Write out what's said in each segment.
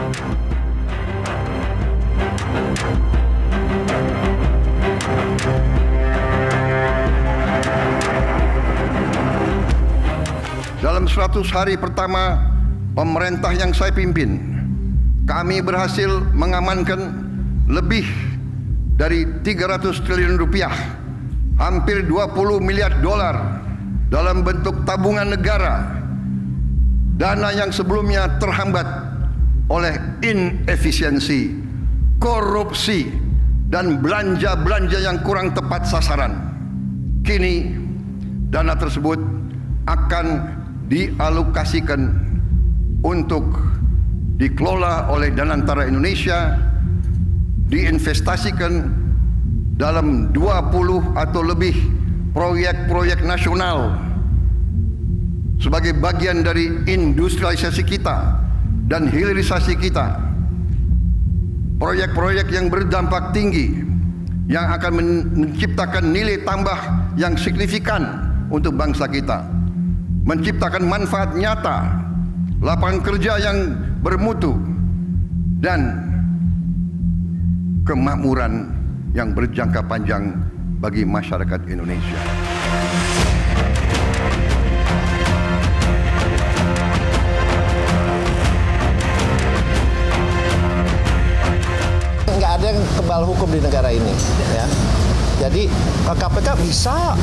Dalam 100 hari pertama pemerintah yang saya pimpin, kami berhasil mengamankan lebih dari 300 triliun rupiah, hampir 20 miliar dolar dalam bentuk tabungan negara, dana yang sebelumnya terhambat oleh inefisiensi, korupsi, dan belanja-belanja yang kurang tepat sasaran. Kini dana tersebut akan dialokasikan untuk dikelola oleh Danantara Indonesia, diinvestasikan dalam 20 atau lebih proyek-proyek nasional sebagai bagian dari industrialisasi kita dan hilirisasi kita. Proyek-proyek yang berdampak tinggi yang akan menciptakan nilai tambah yang signifikan untuk bangsa kita, menciptakan manfaat nyata, lapangan kerja yang bermutu, dan kemakmuran yang berjangka panjang bagi masyarakat Indonesia. Nggak ada yang kebal hukum di negara ini, ya. Jadi KPK bisa,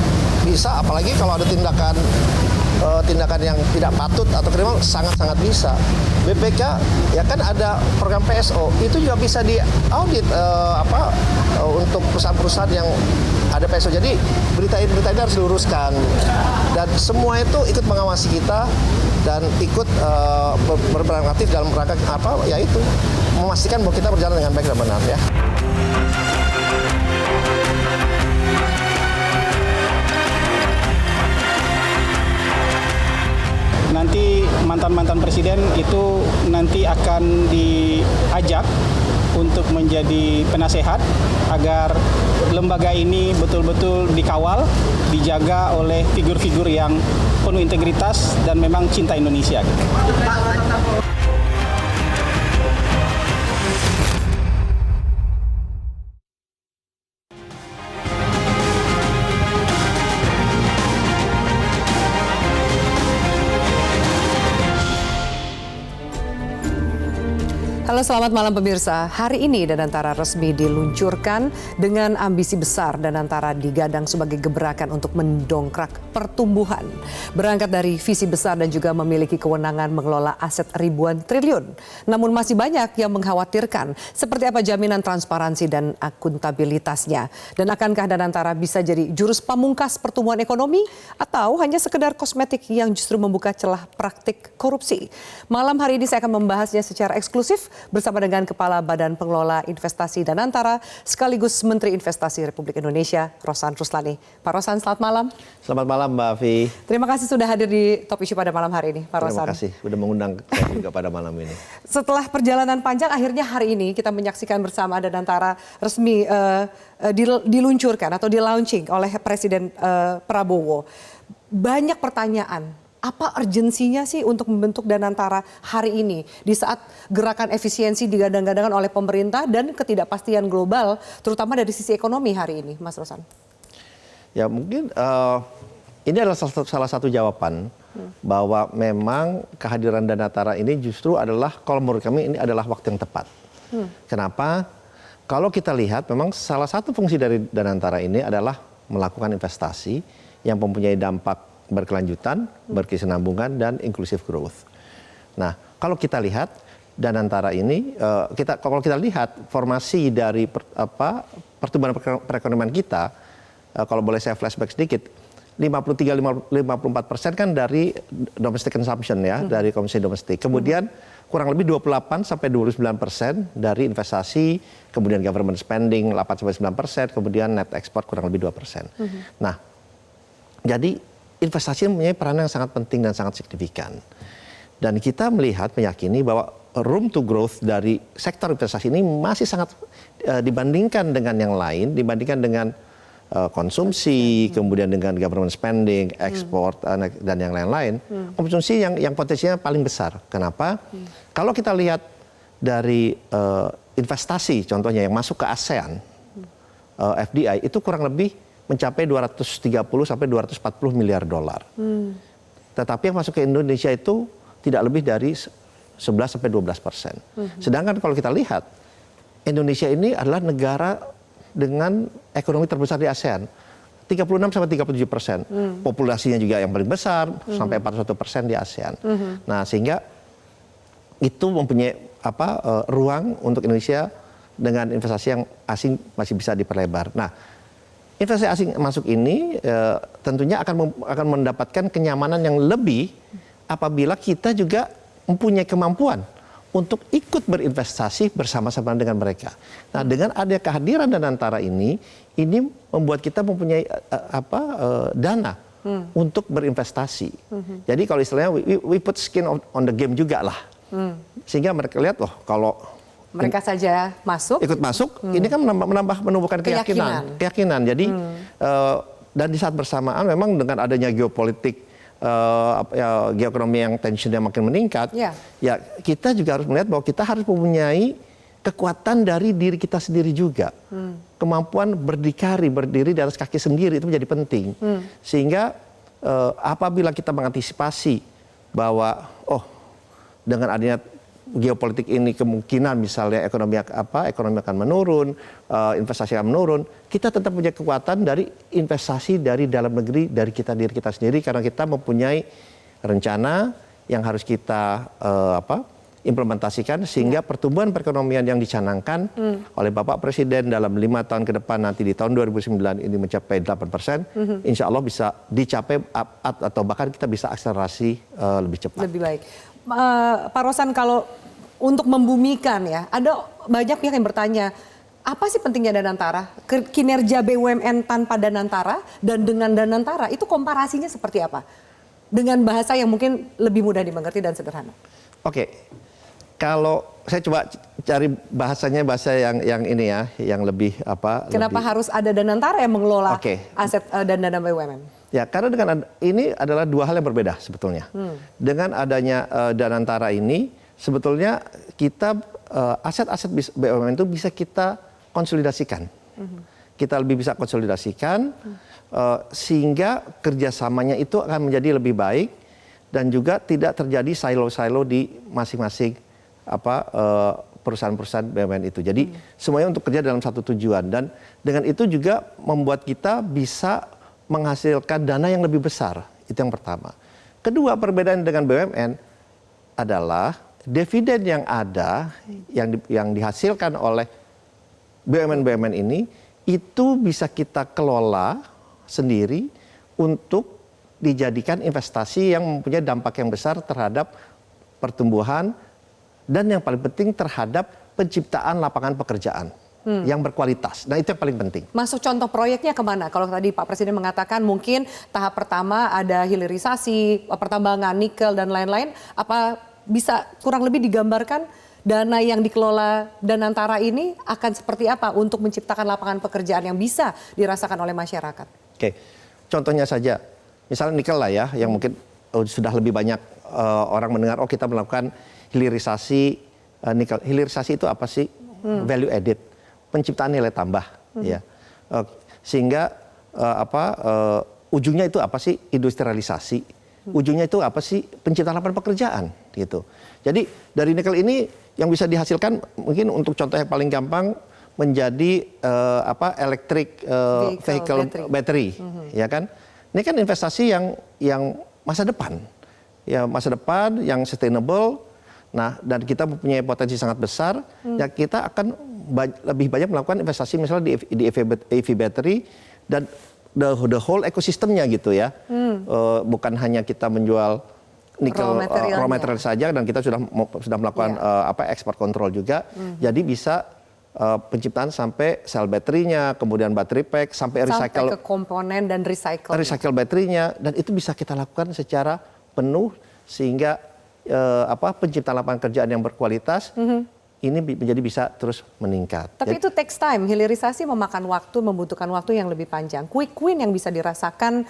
apalagi kalau ada tindakan yang tidak patut atau kriminal, sangat-sangat bisa. BPK ya kan ada program PSO, itu juga bisa diaudit untuk perusahaan-perusahaan yang ada PSO. Jadi berita ini harus diluruskan, dan semua itu ikut mengawasi kita dan ikut berperan aktif dalam rangka yaitu memastikan bahwa kita berjalan dengan baik dan benar, ya. Nanti mantan-mantan presiden itu nanti akan diajak untuk menjadi penasehat agar lembaga ini betul-betul dikawal, dijaga oleh figur-figur yang penuh integritas dan memang cinta Indonesia. Halo, selamat malam pemirsa. Hari ini Danantara resmi diluncurkan dengan ambisi besar. Danantara digadang sebagai gebrakan untuk mendongkrak pertumbuhan. Berangkat dari visi besar dan juga memiliki kewenangan mengelola aset ribuan triliun. Namun masih banyak yang mengkhawatirkan seperti apa jaminan transparansi dan akuntabilitasnya. Dan akankah Danantara bisa jadi jurus pamungkas pertumbuhan ekonomi atau hanya sekedar kosmetik yang justru membuka celah praktik korupsi? Malam hari ini saya akan membahasnya secara eksklusif bersama dengan Kepala Badan Pengelola Investasi Danantara sekaligus Menteri Investasi Republik Indonesia, Rosan Ruslani. Pak Rosan, selamat malam. Selamat malam, Mbak Afi. Terima kasih sudah hadir di Top Issue pada malam hari ini, Pak Rosan. Terima kasih sudah mengundang saya juga pada malam ini. Setelah perjalanan panjang, akhirnya hari ini kita menyaksikan bersama Danantara resmi diluncurkan atau di-launching oleh Presiden Prabowo. Banyak pertanyaan. Apa urgensinya sih untuk membentuk Danantara hari ini di saat gerakan efisiensi digadang-gadangkan oleh pemerintah dan ketidakpastian global, terutama dari sisi ekonomi hari ini, Mas Rosan? Ya mungkin ini adalah salah satu jawaban bahwa memang kehadiran Danantara ini justru adalah, kalau menurut kami ini adalah waktu yang tepat. Kenapa? Kalau kita lihat memang salah satu fungsi dari Danantara ini adalah melakukan investasi yang mempunyai dampak berkelanjutan, berkesinambungan, dan inclusive growth. Nah, kalau kita lihat Danantara ini, kalau kita lihat formasi dari pertumbuhan perekonomian kita, kalau boleh saya flashback sedikit, 53-54% kan dari domestic consumption, ya, dari konsumsi domestik. Kemudian kurang lebih 28-29% dari investasi, kemudian government spending 8-9%, kemudian net export kurang lebih 2%. Nah, jadi investasi mempunyai peran yang sangat penting dan sangat signifikan. Dan kita meyakini bahwa room to growth dari sektor investasi ini masih sangat dibandingkan dengan yang lain, dibandingkan dengan konsumsi, kemudian dengan government spending, ekspor, dan yang lain-lain. Konsumsi yang potensinya paling besar. Kenapa? Kalau kita lihat dari investasi contohnya yang masuk ke ASEAN, FDI itu kurang lebih mencapai 230 sampai 240 miliar dolar. Tetapi yang masuk ke Indonesia itu tidak lebih dari 11 sampai 12%. Sedangkan kalau kita lihat Indonesia ini adalah negara dengan ekonomi terbesar di ASEAN, 36 sampai 37%. Populasinya juga yang paling besar, sampai 41% di ASEAN. Nah, sehingga itu mempunyai ruang untuk Indonesia dengan investasi yang asing masih bisa diperlebar. Nah, investasi asing masuk ini tentunya akan mendapatkan kenyamanan yang lebih apabila kita juga mempunyai kemampuan untuk ikut berinvestasi bersama-sama dengan mereka. Nah, dengan ada kehadiran Danantara ini membuat kita mempunyai dana untuk berinvestasi. Jadi kalau istilahnya we put skin on the game juga lah. Sehingga mereka lihat kalau mereka saja ikut masuk, ini kan menumbuhkan keyakinan. Jadi dan di saat bersamaan memang dengan adanya geopolitik, geoekonomi yang tensionnya makin meningkat, ya kita juga harus melihat bahwa kita harus mempunyai kekuatan dari diri kita sendiri juga. Kemampuan berdiri di atas kaki sendiri itu menjadi penting. Sehingga apabila kita mengantisipasi bahwa dengan adanya geopolitik ini kemungkinan misalnya ekonomi akan menurun, investasi akan menurun, kita tetap punya kekuatan dari investasi dari dalam negeri, dari diri kita sendiri, karena kita mempunyai rencana yang harus kita implementasikan sehingga pertumbuhan perekonomian yang dicanangkan oleh Bapak Presiden dalam 5 tahun ke depan nanti di tahun 2009 ini mencapai 8%, insya Allah bisa dicapai atau bahkan kita bisa akselerasi lebih cepat. Lebih baik. Pak Rosan, kalau untuk membumikan ya, ada banyak pihak yang bertanya, apa sih pentingnya Danantara? Kinerja BUMN tanpa Danantara dan dengan Danantara itu komparasinya seperti apa? Dengan bahasa yang mungkin lebih mudah dimengerti dan sederhana. Oke, kalau saya coba cari bahasa yang ini ya, yang lebih Kenapa harus ada Danantara yang mengelola aset dan dana BUMN? Ya, karena dengan ini adalah dua hal yang berbeda sebetulnya. Dengan adanya Danantara ini, sebetulnya kita aset-aset BUMN itu bisa kita konsolidasikan. Kita lebih bisa konsolidasikan sehingga kerjasamanya itu akan menjadi lebih baik dan juga tidak terjadi silo-silo di masing-masing perusahaan-perusahaan BUMN itu. Jadi semuanya untuk kerja dalam satu tujuan, dan dengan itu juga membuat kita bisa menghasilkan dana yang lebih besar. Itu yang pertama. Kedua, perbedaan dengan BUMN adalah dividen yang ada yang dihasilkan oleh BUMN ini itu bisa kita kelola sendiri untuk dijadikan investasi yang mempunyai dampak yang besar terhadap pertumbuhan dan yang paling penting terhadap penciptaan lapangan pekerjaan yang berkualitas. Nah, itu yang paling penting. Masuk contoh proyeknya kemana? Kalau tadi Pak Presiden mengatakan mungkin tahap pertama ada hilirisasi, pertambangan nikel dan lain-lain. Apa bisa kurang lebih digambarkan dana yang dikelola Danantara ini akan seperti apa untuk menciptakan lapangan pekerjaan yang bisa dirasakan oleh masyarakat? Oke, contohnya saja. Misalnya nikel lah ya, yang mungkin sudah lebih banyak orang mendengar, kita melakukan hilirisasi nikel. Hilirisasi itu apa sih? Value added, penciptaan nilai tambah, ya. Sehingga ujungnya itu apa sih? Industrialisasi. Ujungnya itu apa sih? Penciptaan lapangan pekerjaan, gitu. Jadi dari nikel ini yang bisa dihasilkan mungkin untuk contoh yang paling gampang menjadi electric vehicle battery, ya kan? Ini kan investasi yang masa depan, ya masa depan yang sustainable. Nah, dan kita mempunyai potensi sangat besar. Ya kita akan lebih banyak melakukan investasi misalnya di EV battery dan the whole ekosistemnya gitu ya. Bukan hanya kita menjual nikel raw material saja, dan kita sudah melakukan ekspor kontrol juga. Jadi bisa penciptaan sampai sel baterainya, kemudian baterai pack, sampai ke komponen dan recycle baterainya, dan itu bisa kita lakukan secara penuh sehingga penciptaan lapangan kerjaan yang berkualitas ini menjadi bisa terus meningkat. Tapi itu takes time, hilirisasi memakan waktu, membutuhkan waktu yang lebih panjang. Quick win yang bisa dirasakan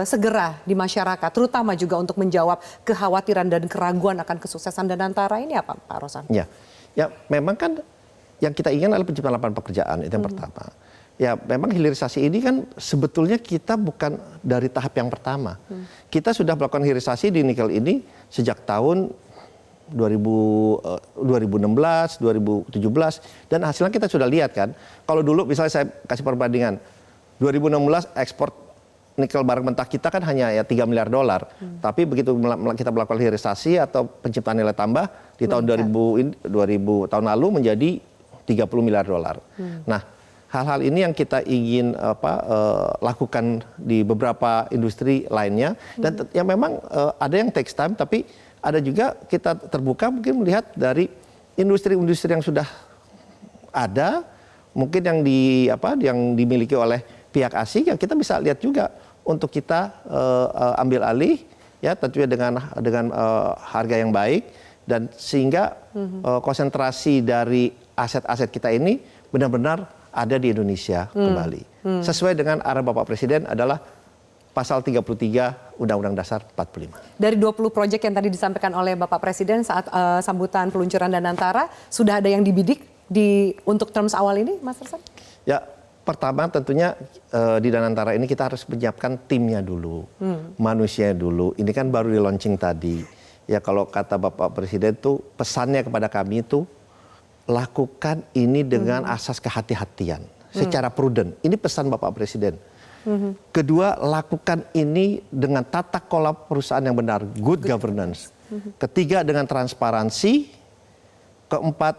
segera di masyarakat, terutama juga untuk menjawab kekhawatiran dan keraguan akan kesuksesan Danantara ini apa, Pak Rosan? Ya, memang kan yang kita ingin adalah penciptaan lapangan pekerjaan, itu yang pertama. Ya, memang hilirisasi ini kan sebetulnya kita bukan dari tahap yang pertama. Kita sudah melakukan hilirisasi di nikel ini sejak tahun 2016, 2017, dan hasilnya kita sudah lihat kan. Kalau dulu misalnya saya kasih perbandingan, 2016 ekspor nikel barang mentah kita kan hanya ya 3 miliar dolar. Tapi begitu kita melakukan hilirisasi atau penciptaan nilai tambah di tahun 2000 tahun lalu menjadi 30 miliar dolar. Nah, hal-hal ini yang kita ingin lakukan di beberapa industri lainnya, dan yang memang ada yang takes time, tapi ada juga kita terbuka mungkin melihat dari industri-industri yang sudah ada, mungkin yang dimiliki oleh pihak asing, yang kita bisa lihat juga untuk kita ambil alih, ya tentunya dengan harga yang baik, dan sehingga konsentrasi dari aset-aset kita ini benar-benar ada di Indonesia kembali. Sesuai dengan arahan Bapak Presiden adalah Pasal 33 Undang-Undang Dasar 45. Dari 20 proyek yang tadi disampaikan oleh Bapak Presiden saat sambutan peluncuran Danantara, sudah ada yang dibidik untuk terms awal ini, Mas Rosan? Ya, pertama tentunya di Danantara ini kita harus menyiapkan timnya dulu, manusianya dulu. Ini kan baru di launching tadi. Ya, kalau kata Bapak Presiden tuh pesannya kepada kami itu lakukan ini dengan asas kehati-hatian, secara prudent. Ini pesan Bapak Presiden. Kedua, lakukan ini dengan tata kelola perusahaan yang benar, good governance. Ketiga, dengan transparansi. Keempat,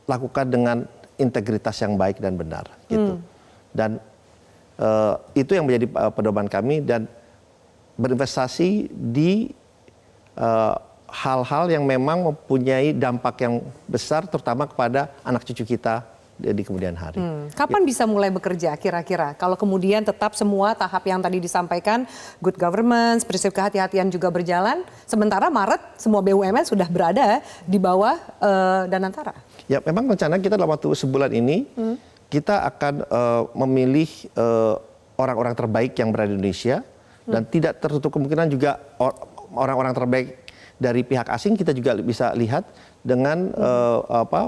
lakukan dengan integritas yang baik dan benar, gitu. Dan itu yang menjadi pedoman kami, dan berinvestasi di hal-hal yang memang mempunyai dampak yang besar, terutama kepada anak cucu kita di kemudian hari. Kapan bisa mulai bekerja kira-kira? Kalau kemudian tetap semua tahap yang tadi disampaikan, good governance, prinsip kehati-hatian juga berjalan, sementara Maret semua BUMN sudah berada di bawah Danantara. Ya, memang rencana kita dalam waktu sebulan ini, kita akan memilih orang-orang terbaik yang berada di Indonesia, dan tidak tertutup kemungkinan juga orang-orang terbaik dari pihak asing kita juga bisa lihat dengan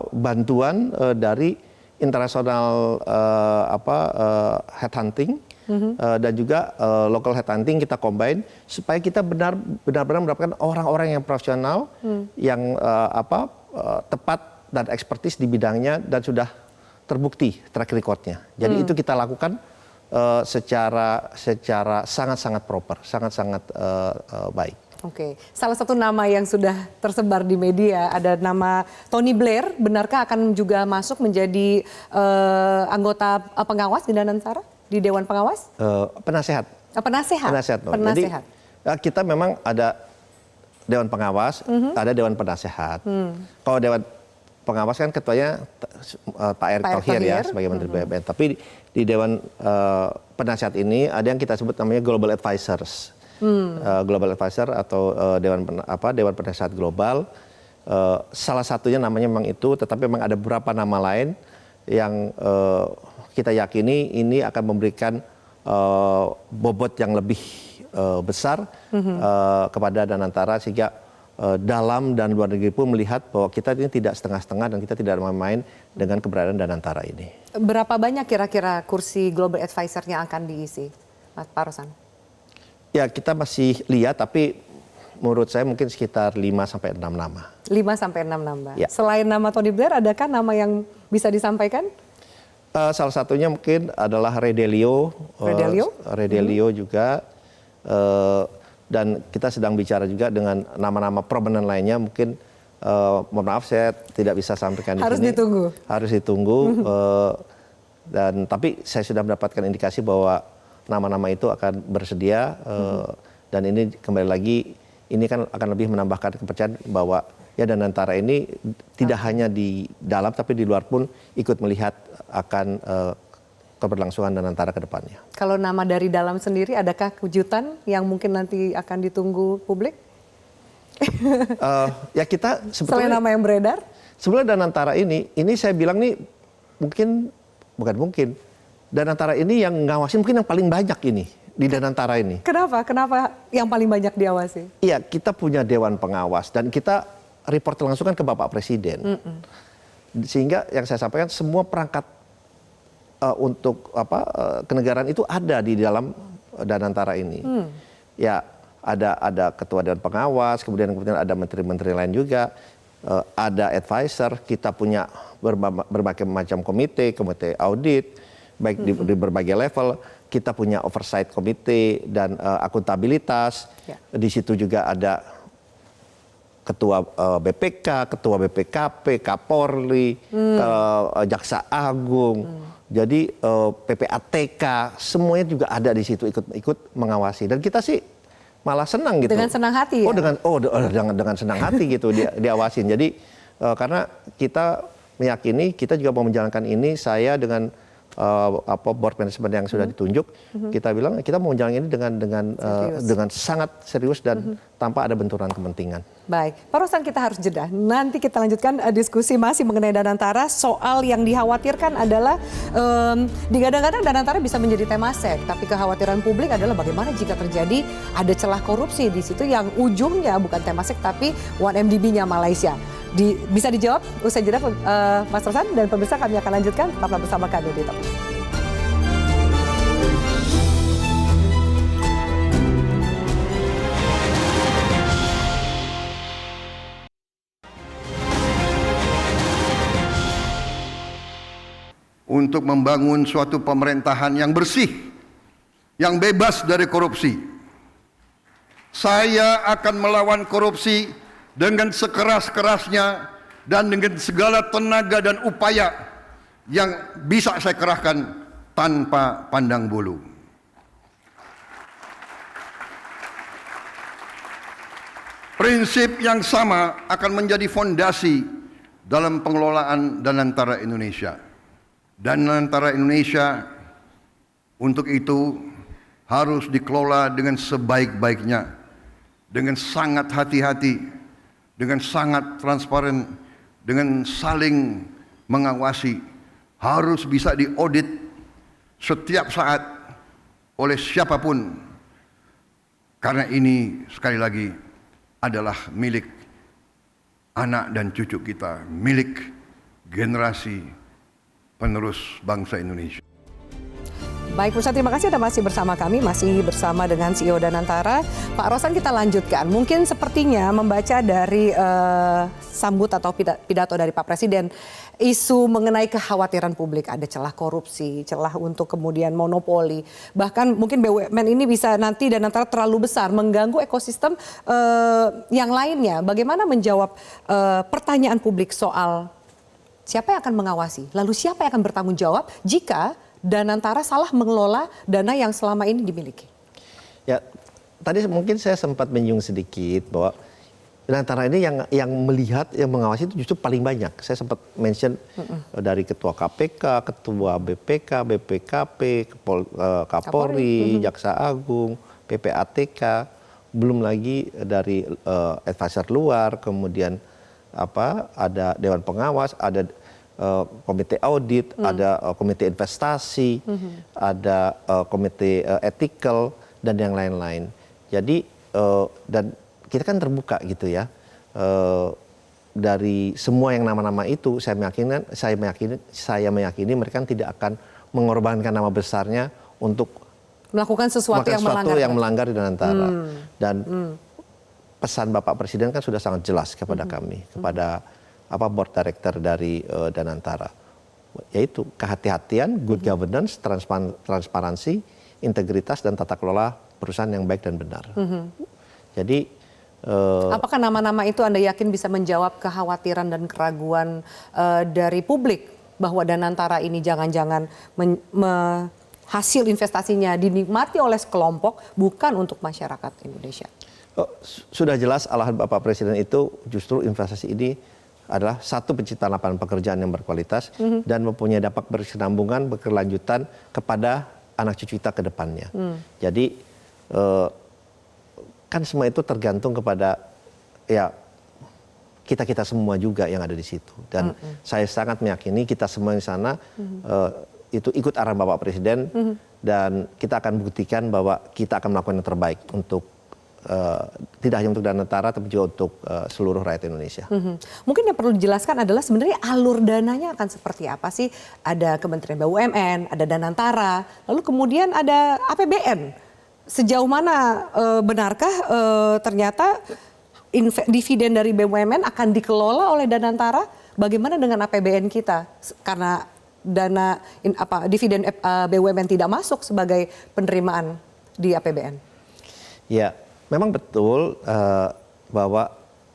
bantuan dari internasional headhunting dan juga local headhunting kita combine supaya kita benar-benar mendapatkan orang-orang yang profesional yang tepat dan ekspertis di bidangnya dan sudah terbukti track recordnya. Jadi itu kita lakukan secara sangat-sangat proper, sangat-sangat baik. Oke, salah satu nama yang sudah tersebar di media ada nama Tony Blair. Benarkah akan juga masuk menjadi anggota pengawas di Danantara, di Dewan Pengawas? Penasehat. Penasehat. Jadi kita memang ada Dewan Pengawas, ada Dewan Penasehat. Kalau Dewan Pengawas kan ketuanya Pak Erick Thohir ya sebagai Menteri BUMN. Tapi di Dewan Penasehat ini ada yang kita sebut namanya Global Advisors. Global Advisor atau Dewan Penasehat Global. Salah satunya namanya memang itu, tetapi memang ada beberapa nama lain yang kita yakini ini akan memberikan bobot yang lebih besar kepada Danantara, sehingga dalam dan luar negeri pun melihat bahwa kita ini tidak setengah-setengah dan kita tidak main-main dengan keberadaan Danantara ini. Berapa banyak kira-kira kursi Global Advisor yang akan diisi, Pak Rosan? Ya, kita masih lihat, tapi menurut saya mungkin sekitar 5-6 nama. 5-6 nama. Ya. Selain nama Tony Blair, adakah nama yang bisa disampaikan? Salah satunya mungkin adalah Ray Dalio. Ray Dalio juga. Dan kita sedang bicara juga dengan nama-nama prominent lainnya. Mungkin, mohon maaf saya tidak bisa sampaikan di sini. Harus ditunggu. Tapi saya sudah mendapatkan indikasi bahwa nama-nama itu akan bersedia, dan ini kembali lagi ini kan akan lebih menambahkan kepercayaan bahwa ya Danantara ini tidak hanya di dalam tapi di luar pun ikut melihat akan keberlangsungan Danantara ke depannya. Kalau nama dari dalam sendiri, adakah kejutan yang mungkin nanti akan ditunggu publik? Ya kita sebetulnya selain nama yang beredar? sebenarnya Danantara ini saya bilang nih bukan mungkin, Danantara ini yang ngawasin mungkin yang paling banyak ini di Danantara ini. Kenapa? Kenapa yang paling banyak diawasi? Iya, kita punya Dewan Pengawas dan kita report langsung kan ke Bapak Presiden. Sehingga yang saya sampaikan semua perangkat untuk kenegaraan itu ada di dalam Danantara ini. Ya, ada ketua Dewan Pengawas, kemudian ada menteri-menteri lain juga, ada advisor, kita punya berbagai macam komite audit, baik di berbagai level. Kita punya oversight komite dan akuntabilitas. Ya. Di situ juga ada ketua BPK, ketua BPKP, Kapolri, Jaksa Agung. Jadi PPATK, semuanya juga ada di situ ikut mengawasi. Dan kita sih malah senang gitu. Dengan senang hati ya? Dengan senang hati gitu diawasin. Jadi karena kita meyakini kita juga mau menjalankan ini, saya dengan board management yang sudah ditunjuk, kita bilang kita mau menjalani ini dengan sangat serius dan tanpa ada benturan kepentingan. Baik, Pak Rosan, kita harus jeda. Nanti kita lanjutkan diskusi masih mengenai Danantara. Soal yang dikhawatirkan adalah digadang-gadang Danantara bisa menjadi Temasek, tapi kekhawatiran publik adalah bagaimana jika terjadi ada celah korupsi di situ yang ujungnya bukan Temasek tapi 1MDB-nya Malaysia. Bisa dijawab usai jeda, Mas Rosan, dan pemirsa, kami akan lanjutkan. Tetaplah bersama kami di Top. Untuk membangun suatu pemerintahan yang bersih, yang bebas dari korupsi. Saya akan melawan korupsi dengan sekeras-kerasnya dan dengan segala tenaga dan upaya yang bisa saya kerahkan tanpa pandang bulu. Prinsip yang sama akan menjadi fondasi dalam pengelolaan Danantara Indonesia. Danantara Indonesia untuk itu harus dikelola dengan sebaik-baiknya, dengan sangat hati-hati, dengan sangat transparan, dengan saling mengawasi, harus bisa diaudit setiap saat oleh siapapun, karena ini sekali lagi adalah milik anak dan cucu kita, milik generasi penerus bangsa Indonesia. Baik, Pusat, terima kasih Anda masih bersama kami, masih bersama dengan CEO Danantara. Pak Rosan, kita lanjutkan. Mungkin sepertinya membaca dari sambut atau pidato dari Pak Presiden, isu mengenai kekhawatiran publik, ada celah korupsi, celah untuk kemudian monopoli. Bahkan mungkin BUMN ini bisa nanti Danantara terlalu besar, mengganggu ekosistem yang lainnya. Bagaimana menjawab pertanyaan publik soal siapa yang akan mengawasi, lalu siapa yang akan bertanggung jawab jika Danantara salah mengelola dana yang selama ini dimiliki? Ya, tadi mungkin saya sempat menyinggung sedikit bahwa Danantara ini yang melihat, yang mengawasi itu justru paling banyak. Saya sempat mention dari Ketua KPK, Ketua BPK, BPKP, Kapolri, Jaksa Agung, PPATK, belum lagi dari advisor luar, kemudian ada Dewan Pengawas, ada komite audit, ada komite investasi, ada komite ethical dan yang lain-lain. Jadi dan kita kan terbuka gitu ya, dari semua yang nama-nama itu saya meyakini mereka tidak akan mengorbankan nama besarnya untuk melakukan sesuatu yang melanggar di Danantara. Dan pesan Bapak Presiden kan sudah sangat jelas kepada kami, kepada board director dari Danantara, yaitu kehati-hatian, good governance, transparansi, integritas dan tata kelola perusahaan yang baik dan benar. Jadi apakah nama-nama itu Anda yakin bisa menjawab kekhawatiran dan keraguan dari publik bahwa Danantara ini jangan-jangan hasil investasinya dinikmati oleh sekelompok, bukan untuk masyarakat Indonesia? Sudah jelas arahan Bapak Presiden itu justru investasi ini adalah satu penciptaan lapangan pekerjaan yang berkualitas dan mempunyai dampak berkesinambungan, berkelanjutan kepada anak cucu kita ke depannya. Jadi kan semua itu tergantung kepada ya kita semua juga yang ada di situ. Dan saya sangat meyakini kita semua di sana itu ikut arahan Bapak Presiden dan kita akan buktikan bahwa kita akan melakukan yang terbaik untuk tidak hanya untuk Danantara tapi juga untuk seluruh rakyat Indonesia. Mungkin yang perlu dijelaskan adalah sebenarnya alur dananya akan seperti apa sih? Ada Kementerian BUMN, ada Danantara, lalu kemudian ada APBN. Sejauh mana benarkah ternyata dividen dari BUMN akan dikelola oleh Danantara? Bagaimana dengan APBN kita? Karena dividen BUMN tidak masuk sebagai penerimaan di APBN. Ya, memang betul bahwa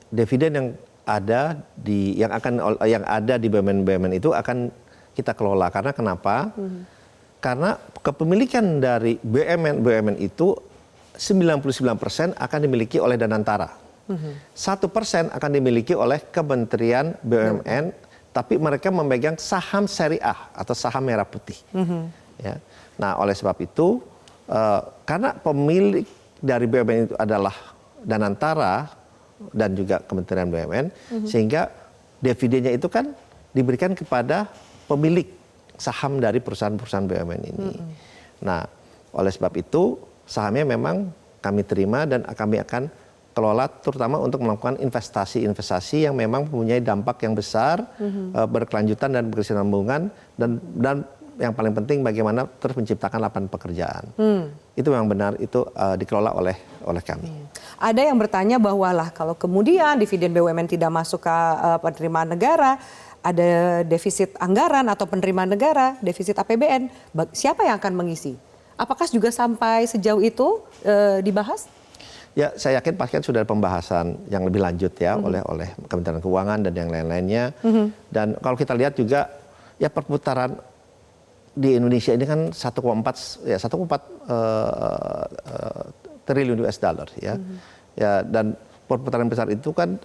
dividen yang ada di BUMN itu akan kita kelola. Karena kenapa? Karena kepemilikan dari BUMN itu 99% akan dimiliki oleh Danantara. 1% akan dimiliki oleh Kementerian BUMN, tapi mereka memegang saham syariah atau saham merah putih. Ya. Nah, oleh sebab itu, karena pemilik dari BUMN itu adalah Danantara dan juga Kementerian BUMN, sehingga dividennya itu kan diberikan kepada pemilik saham dari perusahaan-perusahaan BUMN ini. Nah, oleh sebab itu sahamnya memang kami terima dan kami akan kelola terutama untuk melakukan investasi-investasi yang memang mempunyai dampak yang besar, berkelanjutan dan berkesinambungan dan yang paling penting bagaimana terus menciptakan lapangan pekerjaan. Itu memang benar, itu dikelola oleh kami. Ada yang bertanya bahwa lah kalau kemudian dividen BUMN tidak masuk ke penerimaan negara, ada defisit anggaran atau penerimaan negara, defisit APBN, siapa yang akan mengisi? Apakah juga sampai sejauh itu dibahas? Ya, saya yakin pasti kan sudah ada pembahasan yang lebih lanjut ya oleh Kementerian Keuangan dan yang lain-lainnya. Dan kalau kita lihat juga ya perputaran di Indonesia ini kan 1,4 triliun US dollar ya. Ya, dan perputaran besar itu kan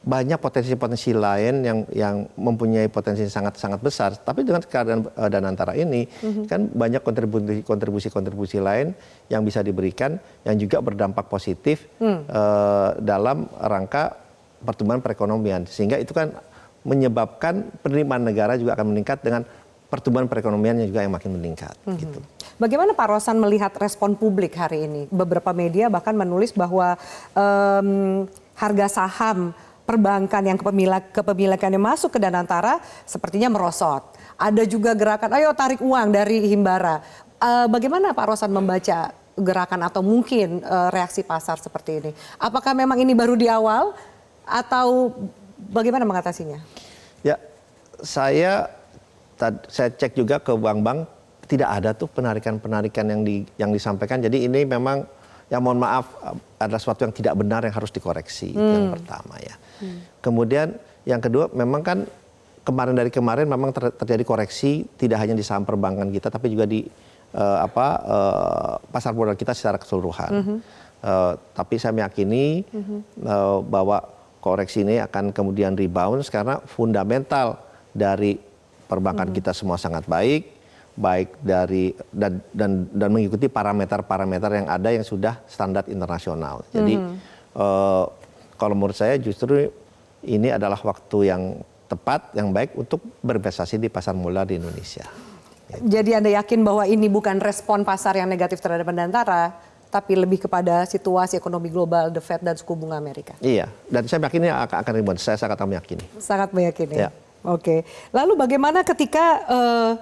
banyak potensi-potensi lain yang mempunyai potensi sangat-sangat besar. Tapi dengan keadaan Danantara ini kan banyak kontribusi lain yang bisa diberikan yang juga berdampak positif dalam rangka pertumbuhan perekonomian. Sehingga itu kan menyebabkan penerimaan negara juga akan meningkat dengan pertumbuhan perekonomiannya juga yang makin meningkat. Gitu. Bagaimana Pak Rosan melihat respon publik hari ini? Beberapa media bahkan menulis bahwa harga saham perbankan yang kepemilikannya masuk ke Danantara sepertinya merosot. Ada juga gerakan, ayo tarik uang dari Himbara. Bagaimana Pak Rosan membaca gerakan atau mungkin reaksi pasar seperti ini? Apakah memang ini baru di awal atau bagaimana mengatasinya? Ya, saya cek juga ke bank-bank, tidak ada tuh penarikan-penarikan yang disampaikan. Jadi ini memang ya mohon maaf adalah sesuatu yang tidak benar yang harus dikoreksi. Itu yang pertama ya. Kemudian yang kedua memang kan dari kemarin memang terjadi koreksi tidak hanya di saham perbankan kita tapi juga di pasar modal kita secara keseluruhan. Tapi saya meyakini bahwa koreksi ini akan kemudian rebound karena fundamental dari perbankan kita semua sangat baik dari dan mengikuti parameter-parameter yang ada yang sudah standar internasional. Jadi kalau menurut saya justru ini adalah waktu yang tepat, yang baik untuk berinvestasi di pasar modal di Indonesia. Jadi Anda yakin bahwa ini bukan respon pasar yang negatif terhadap Danantara, tapi lebih kepada situasi ekonomi global, The Fed dan suku bunga Amerika? Iya, dan saya meyakini akan rebound. Saya sangat meyakini. Sangat meyakini. Ya. Oke, lalu bagaimana ketika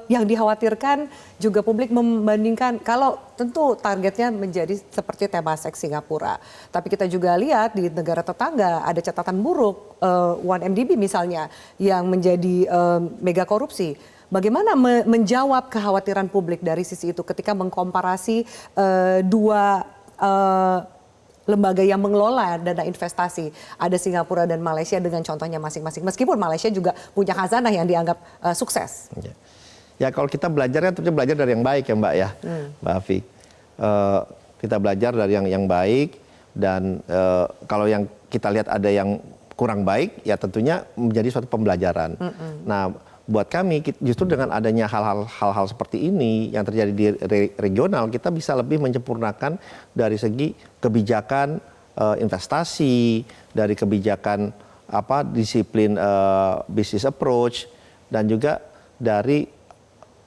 yang dikhawatirkan juga publik membandingkan kalau tentu targetnya menjadi seperti Temasek Singapura, tapi kita juga lihat di negara tetangga ada catatan buruk 1MDB misalnya yang menjadi mega korupsi. Bagaimana menjawab kekhawatiran publik dari sisi itu ketika mengkomparasi dua lembaga yang mengelola dana investasi, ada Singapura dan Malaysia dengan contohnya masing-masing. Meskipun Malaysia juga punya khazanah yang dianggap sukses. Ya kalau kita belajar kan tentunya belajar dari yang baik ya Mbak ya, Mbak Afi. Kita belajar dari yang baik dan kalau yang kita lihat ada yang kurang baik ya tentunya menjadi suatu pembelajaran. Nah buat kami justru dengan adanya hal-hal seperti ini yang terjadi di regional kita bisa lebih menyempurnakan dari segi kebijakan investasi, dari kebijakan disiplin business approach, dan juga dari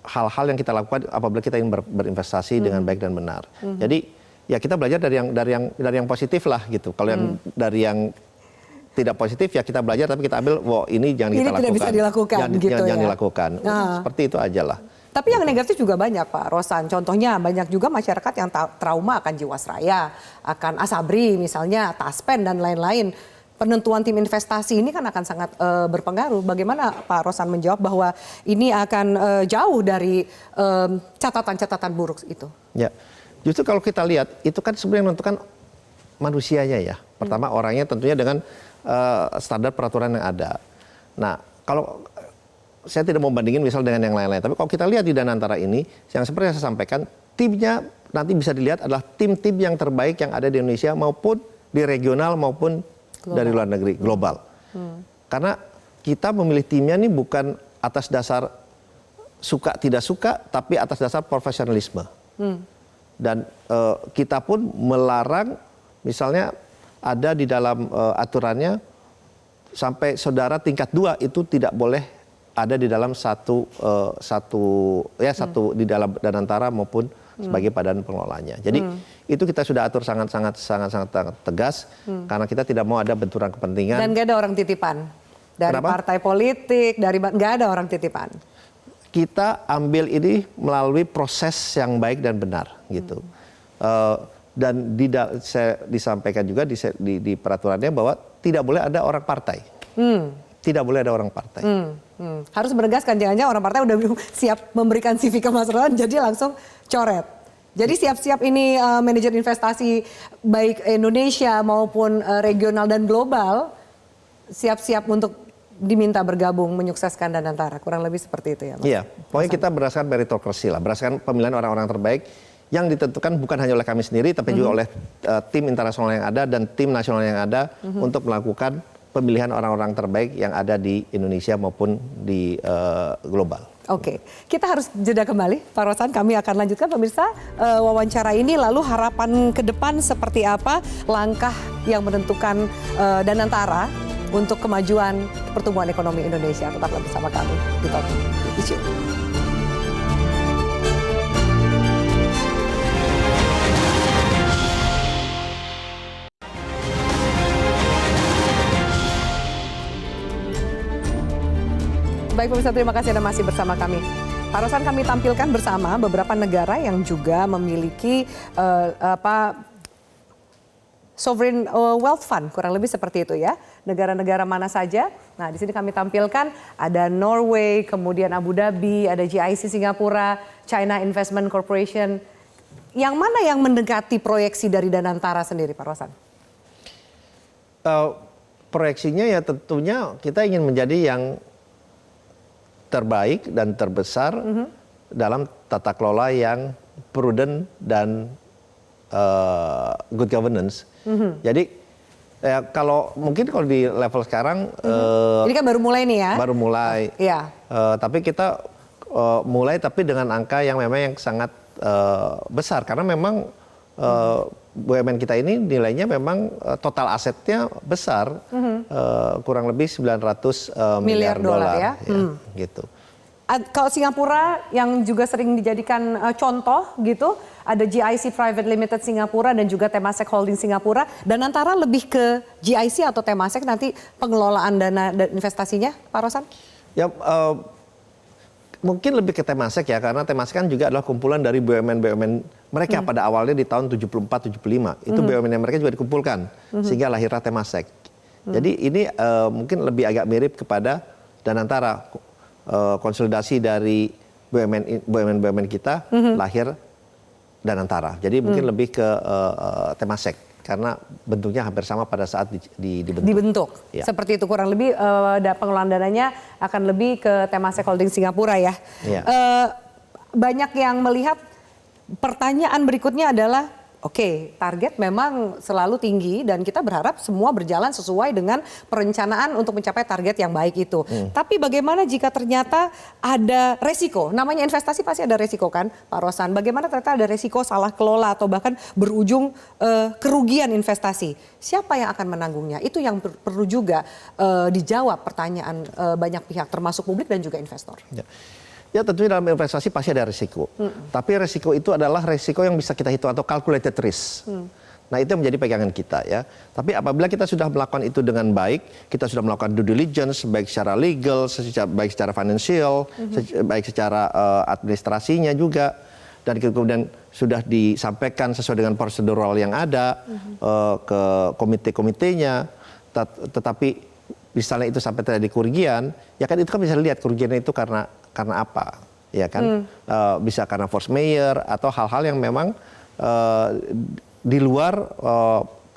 hal-hal yang kita lakukan apabila kita ingin berinvestasi dengan baik dan benar. Jadi ya kita belajar dari yang positif lah gitu. Kalau yang dari yang tidak positif ya kita belajar, tapi kita ambil, wah ini jangan kita lakukan. Ini tidak bisa dilakukan gitu ya. Jangan dilakukan. Seperti itu aja lah. Tapi yang negatif juga banyak Pak Rosan. Contohnya banyak juga masyarakat yang trauma akan Jiwasraya, akan Asabri misalnya, Taspen dan lain-lain. Penentuan tim investasi ini kan akan sangat berpengaruh. Bagaimana Pak Rosan menjawab bahwa ini akan jauh dari catatan-catatan buruk itu? Ya, justru kalau kita lihat itu kan sebenarnya menentukan manusianya ya. Pertama orangnya tentunya dengan standar peraturan yang ada. Nah, kalau saya tidak mau bandingin misal dengan yang lain-lain, tapi kalau kita lihat di Danantara ini, yang seperti yang saya sampaikan, timnya nanti bisa dilihat adalah tim-tim yang terbaik yang ada di Indonesia maupun di regional maupun dari luar negeri, global. Karena kita memilih timnya ini bukan atas dasar suka tidak suka, tapi atas dasar profesionalisme. Dan kita pun melarang, misalnya ada di dalam aturannya, sampai saudara tingkat 2 itu tidak boleh ada di dalam satu di dalam Danantara maupun sebagai badan pengelolanya. Jadi itu kita sudah atur sangat tegas karena kita tidak mau ada benturan kepentingan. Dan nggak ada orang titipan dari partai politik, nggak ada orang titipan. Kita ambil ini melalui proses yang baik dan benar gitu. Dan saya disampaikan juga di peraturannya bahwa tidak boleh ada orang partai. Tidak boleh ada orang partai. Harus menegaskan, jangan-jangan orang partai udah siap memberikan CV ke Mas Rosan, jadi langsung coret. Jadi siap-siap ini manajer investasi baik Indonesia maupun regional dan global siap-siap untuk diminta bergabung menyukseskan Danantara. Kurang lebih seperti itu ya Mas? Iya, pokoknya kita berdasarkan meritokrasi lah, berdasarkan pemilihan orang-orang terbaik yang ditentukan bukan hanya oleh kami sendiri, tapi juga oleh tim internasional yang ada dan tim nasional yang ada untuk melakukan pemilihan orang-orang terbaik yang ada di Indonesia maupun di global. Oke, kita harus jeda kembali Pak Rosan, kami akan lanjutkan pemirsa wawancara ini, lalu harapan ke depan seperti apa, langkah yang menentukan Danantara untuk kemajuan pertumbuhan ekonomi Indonesia. Tetaplah bersama kami di Top Issue. Baik pemirsa, terima kasih Anda masih bersama kami. Pak Rosan, kami tampilkan bersama beberapa negara yang juga memiliki sovereign wealth fund, kurang lebih seperti itu ya. Negara-negara mana saja? Nah, di sini kami tampilkan ada Norway, kemudian Abu Dhabi, ada GIC Singapura, China Investment Corporation. Yang mana yang mendekati proyeksi dari Danantara sendiri, Pak Rosan? Proyeksinya ya tentunya kita ingin menjadi yang terbaik dan terbesar dalam tata kelola yang prudent dan good governance. Jadi kalau di level sekarang, ini kan baru mulai nih ya? Baru mulai. Iya. Tapi kita mulai tapi dengan angka yang memang yang sangat besar karena memang BUMN kita ini nilainya memang total asetnya besar, kurang lebih 900 miliar dolar ya, gitu. Kalau Singapura yang juga sering dijadikan contoh gitu, ada GIC Private Limited Singapura dan juga Temasek Holding Singapura. Danantara lebih ke GIC atau Temasek nanti pengelolaan dana dan investasinya, Pak Rosan? Ya, mungkin lebih ke Temasek ya, karena Temasek kan juga adalah kumpulan dari BUMN mereka pada awalnya di tahun 74-75. Itu BUMN mereka juga dikumpulkan, sehingga lahirlah Temasek. Jadi ini mungkin lebih agak mirip kepada Danantara. Konsolidasi dari BUMN kita lahir Danantara. Jadi mungkin lebih ke Temasek karena bentuknya hampir sama pada saat dibentuk. Ya. Seperti itu kurang lebih pengelolaan dananya akan lebih ke Temasek Holding Singapura ya. Ya. Banyak yang melihat pertanyaan berikutnya adalah Oke, target memang selalu tinggi dan kita berharap semua berjalan sesuai dengan perencanaan untuk mencapai target yang baik itu. Tapi bagaimana jika ternyata ada resiko? Namanya investasi pasti ada resiko kan, Pak Rosan? Bagaimana ternyata ada resiko salah kelola atau bahkan berujung kerugian investasi? Siapa yang akan menanggungnya? Itu yang perlu juga dijawab pertanyaan banyak pihak termasuk publik dan juga investor. Ya tentunya dalam investasi pasti ada risiko. Tapi risiko itu adalah risiko yang bisa kita hitung atau calculated risk. Nah itu yang menjadi pegangan kita ya. Tapi apabila kita sudah melakukan itu dengan baik, kita sudah melakukan due diligence baik secara legal, baik secara financial, baik secara administrasinya juga, dan kemudian sudah disampaikan sesuai dengan prosedural yang ada ke komite-komitenya, tetapi misalnya itu sampai terjadi kerugian, ya kan itu kan bisa lihat kerugiannya itu karena apa, ya kan? Bisa karena force majeure atau hal-hal yang memang di luar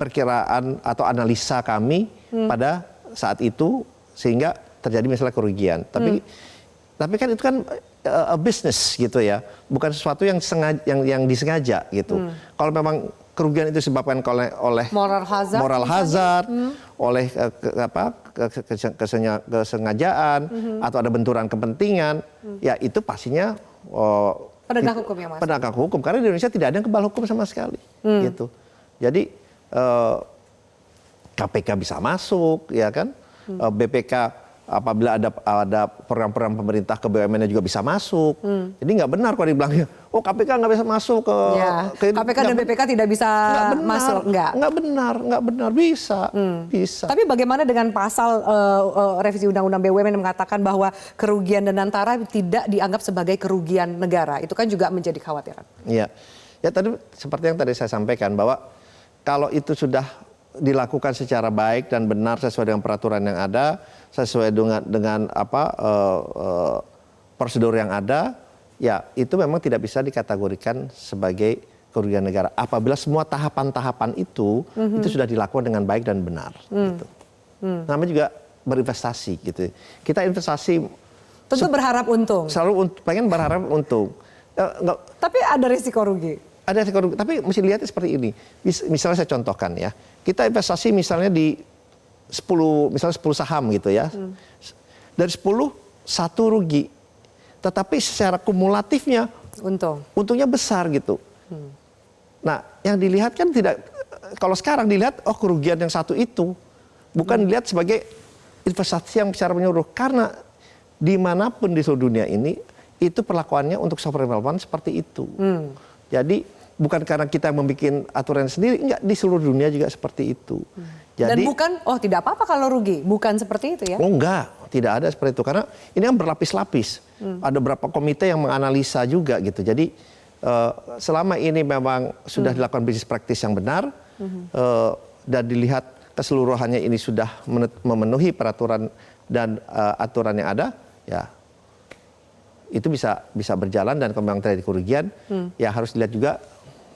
perkiraan atau analisa kami pada saat itu sehingga terjadi misalnya kerugian. Tapi kan itu kan a business gitu ya, bukan sesuatu yang disengaja gitu. Kalau memang kerugian itu disebabkan oleh moral hazard, oleh kesengajaan atau ada benturan kepentingan, ya itu pastinya penegak hukum yang masuk. Penegak hukum, karena di Indonesia tidak ada yang kebal hukum sama sekali, gitu. Jadi KPK bisa masuk, ya kan, BPK apabila ada program-program pemerintah ke BUMN juga bisa masuk. Jadi nggak benar kalau dibilangnya, oh KPK nggak bisa masuk ke KPK dan BPK tidak bisa masuk, nggak benar, bisa. Tapi bagaimana dengan pasal revisi Undang-Undang BUMN yang mengatakan bahwa kerugian Danantara tidak dianggap sebagai kerugian negara? Itu kan juga menjadi kekhawatiran. Iya, ya tadi seperti yang tadi saya sampaikan bahwa kalau itu sudah dilakukan secara baik dan benar sesuai dengan peraturan yang ada, sesuai dengan prosedur yang ada, ya itu memang tidak bisa dikategorikan sebagai kerugian negara. Apabila semua tahapan-tahapan itu sudah dilakukan dengan baik dan benar. Gitu. Namanya juga berinvestasi gitu. Kita investasi tentu berharap untung. Selalu pengen berharap untung. Tapi ada risiko rugi. Ada risiko rugi, tapi mesti lihatnya seperti ini. Misalnya saya contohkan ya. Kita investasi misalnya di 10 saham gitu ya. Dari 10 1 rugi. Tetapi secara kumulatifnya untungnya besar gitu. Nah, yang dilihat kan tidak, kalau sekarang dilihat kerugian yang satu itu bukan dilihat sebagai investasi yang secara menyeluruh, karena dimanapun di seluruh dunia ini itu perlakuannya untuk sovereign wealth fund seperti itu. Jadi bukan karena kita membuat aturan sendiri, enggak, di seluruh dunia juga seperti itu. Jadi, dan bukan, tidak apa-apa kalau rugi, bukan seperti itu ya? Oh enggak, tidak ada seperti itu. Karena ini kan berlapis-lapis. Ada beberapa komite yang menganalisa juga gitu. Jadi selama ini memang sudah dilakukan business practice yang benar, dan dilihat keseluruhannya ini sudah memenuhi peraturan dan aturan yang ada, ya itu bisa berjalan, dan kalau memang terjadi kerugian, ya harus dilihat juga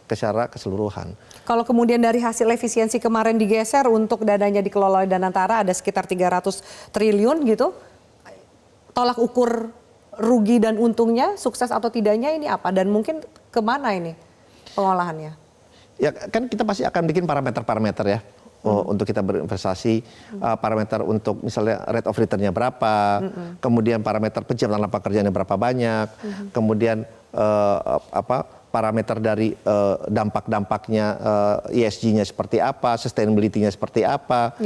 secara keseluruhan. Kalau kemudian dari hasil efisiensi kemarin digeser untuk dananya dikelola oleh Danantara ada sekitar 300 triliun gitu, tolak ukur rugi dan untungnya, sukses atau tidaknya ini apa? Dan mungkin kemana ini pengolahannya? Ya kan kita pasti akan bikin parameter-parameter ya. Untuk kita berinvestasi, parameter untuk misalnya rate of return-nya berapa, kemudian parameter penciptaan lapangan kerjanya berapa banyak, kemudian parameter dari dampak-dampaknya, ESG-nya seperti apa, sustainability-nya seperti apa,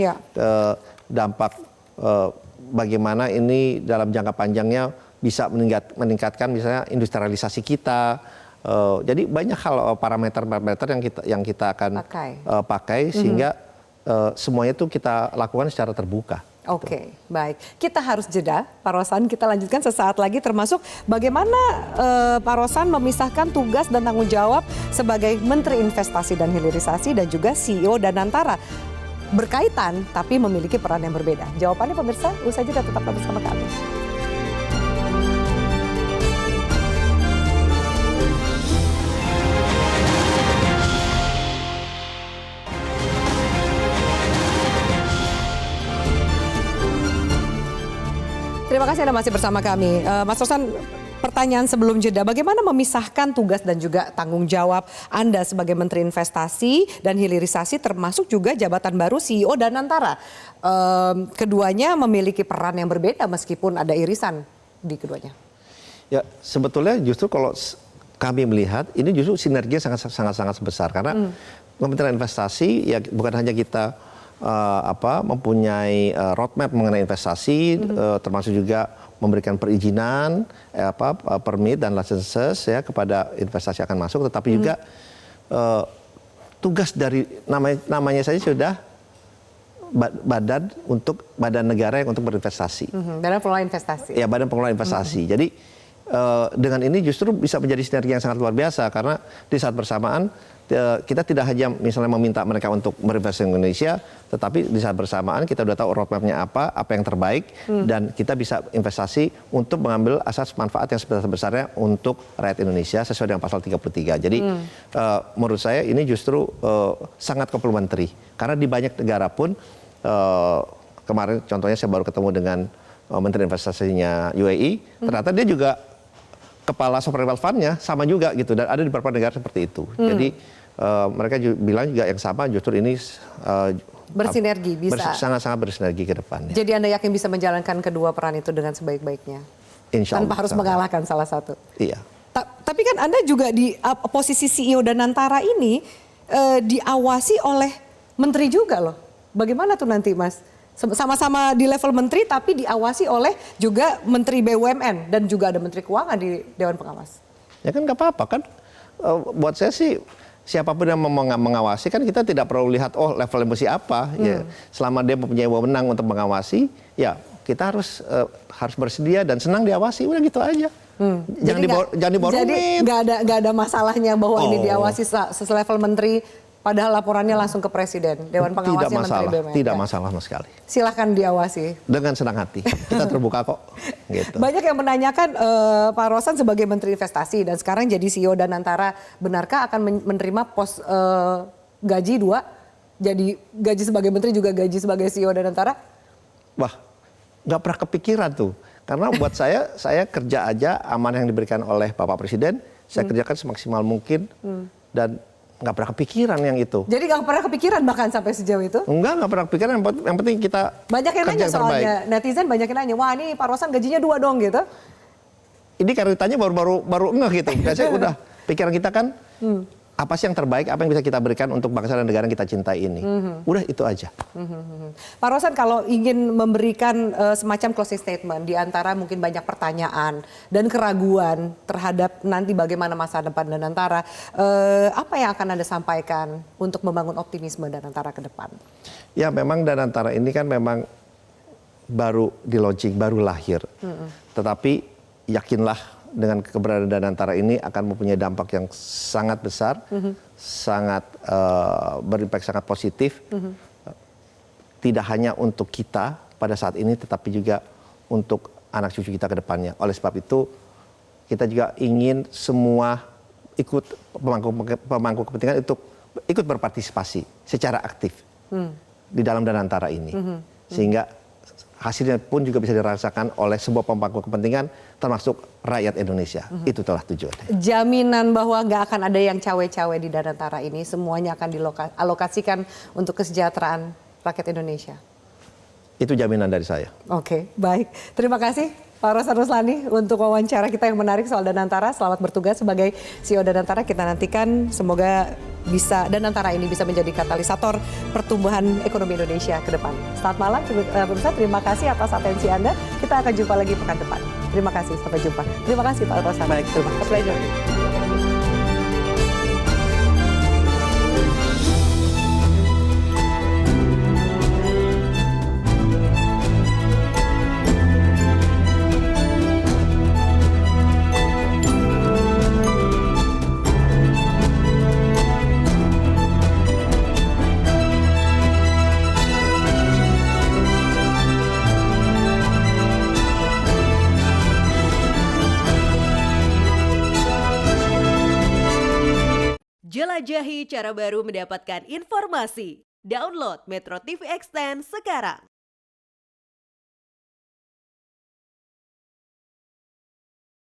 dampak bagaimana ini dalam jangka panjangnya bisa meningkatkan misalnya industrialisasi kita. Jadi banyak hal parameter-parameter yang kita akan pakai sehingga semuanya itu kita lakukan secara terbuka. Oke, baik. Kita harus jeda, Pak Rosan. Kita lanjutkan sesaat lagi, termasuk bagaimana Pak Rosan memisahkan tugas dan tanggung jawab sebagai Menteri Investasi dan Hilirisasi dan juga CEO Danantara. Berkaitan, tapi memiliki peran yang berbeda. Jawabannya pemirsa, usai jeda tetap bersama kami. Terima kasih Anda masih bersama kami. Mas Rosan, pertanyaan sebelum jeda, bagaimana memisahkan tugas dan juga tanggung jawab Anda sebagai Menteri Investasi dan Hilirisasi termasuk juga jabatan baru CEO Danantara? Keduanya memiliki peran yang berbeda meskipun ada irisan di keduanya. Ya, sebetulnya justru kalau kami melihat ini justru sinergi yang sangat besar karena Kementerian Investasi ya bukan hanya kita mempunyai roadmap mengenai investasi, termasuk juga memberikan perizinan, permit dan licenses ya kepada investasi akan masuk, tetapi juga tugas dari namanya saja sudah badan negara yang untuk berinvestasi. Badan Pengelola Investasi. Ya, Badan Pengelola Investasi. Jadi dengan ini justru bisa menjadi sinergi yang sangat luar biasa karena di saat bersamaan kita tidak hanya misalnya meminta mereka untuk berinvestasi di Indonesia, tetapi di saat bersamaan kita sudah tahu roadmap-nya apa yang terbaik, dan kita bisa investasi untuk mengambil asas manfaat yang sebesar-besarnya untuk rakyat Indonesia sesuai dengan pasal 33. Jadi menurut saya ini justru sangat komplementari karena di banyak negara pun kemarin contohnya saya baru ketemu dengan Menteri Investasinya UAE, ternyata dia juga kepala sovereign wealth fund-nya sama juga gitu, dan ada di beberapa negara seperti itu. Jadi mereka bilang juga yang sama, justru ini bersinergi bisa sangat-sangat bersinergi ke depannya. Jadi Anda yakin bisa menjalankan kedua peran itu dengan sebaik-baiknya? Insya Allah. Tanpa harus mengalahkan salah satu. Iya. Tapi kan Anda juga di posisi CEO Danantara ini diawasi oleh menteri juga loh. Bagaimana tuh nanti Mas? Sama-sama di level menteri tapi diawasi oleh juga Menteri BUMN dan juga ada Menteri Keuangan di Dewan Pengawas. Ya kan nggak apa-apa kan. Buat saya sih siapapun yang mengawasi kan kita tidak perlu lihat levelnya mesti apa. Ya, selama dia mempunyai wewenang untuk mengawasi, ya kita harus bersedia dan senang diawasi. Udah gitu aja. Jangan dibawa Jadi rumit. nggak ada masalahnya bahwa ini diawasi selevel menteri. Padahal laporannya langsung ke Presiden, Dewan Pengawasnya Menteri BUMN. Tidak masalah sama sekali. Silahkan diawasi. Dengan senang hati, kita terbuka kok. Gitu. Banyak yang menanyakan Pak Rosan sebagai Menteri Investasi dan sekarang jadi CEO Danantara, benarkah akan menerima pos gaji 2? Jadi gaji sebagai Menteri juga gaji sebagai CEO Danantara? Wah, nggak pernah kepikiran tuh. Karena buat saya kerja aja amanah yang diberikan oleh Bapak Presiden, saya kerjakan semaksimal mungkin dan nggak pernah kepikiran yang itu. Jadi nggak pernah kepikiran bahkan sampai sejauh itu? Nggak pernah kepikiran. Yang penting kita banyak yang nanya soalnya, netizen banyak yang nanya, wah ini Pak Rosan gajinya 2 dong gitu. Ini karena ditanya baru ngeh gitu. Biasanya udah pikiran kita kan apa sih yang terbaik, apa yang bisa kita berikan untuk bangsa dan negara yang kita cintai ini. Udah itu aja. Pak Rosan kalau ingin memberikan semacam closing statement di antara mungkin banyak pertanyaan dan keraguan terhadap nanti bagaimana masa depan Danantara, apa yang akan Anda sampaikan untuk membangun optimisme Danantara ke depan? Ya memang Danantara ini kan memang baru di launching, baru lahir. Tetapi yakinlah dengan keberadaan Danantara ini akan mempunyai dampak yang sangat besar, sangat berimpact sangat positif, tidak hanya untuk kita pada saat ini, tetapi juga untuk anak cucu kita ke depannya. Oleh sebab itu, kita juga ingin semua ikut pemangku kepentingan untuk ikut berpartisipasi secara aktif di dalam Danantara ini, sehingga hasilnya pun juga bisa dirasakan oleh sebuah pemangku kepentingan termasuk rakyat Indonesia. Itu telah tujuannya. Jaminan bahwa nggak akan ada yang cawe-cawe di Danantara ini, semuanya akan dialokasikan untuk kesejahteraan rakyat Indonesia. Itu jaminan dari saya. Oke, baik. Terima kasih Pak Rosan Ruslani untuk wawancara kita yang menarik soal Danantara. Selamat bertugas sebagai CEO Danantara. Kita nantikan semoga Danantara ini bisa menjadi katalisator pertumbuhan ekonomi Indonesia ke depan. Selamat malam pemirsa, terima kasih atas atensi Anda. Kita akan jumpa lagi pekan depan. Terima kasih, sampai jumpa. Terima kasih Pak Rosan. Baik, terima kasih. Pleasure. Jelajahi cara baru mendapatkan informasi. Download Metro TV Extend sekarang.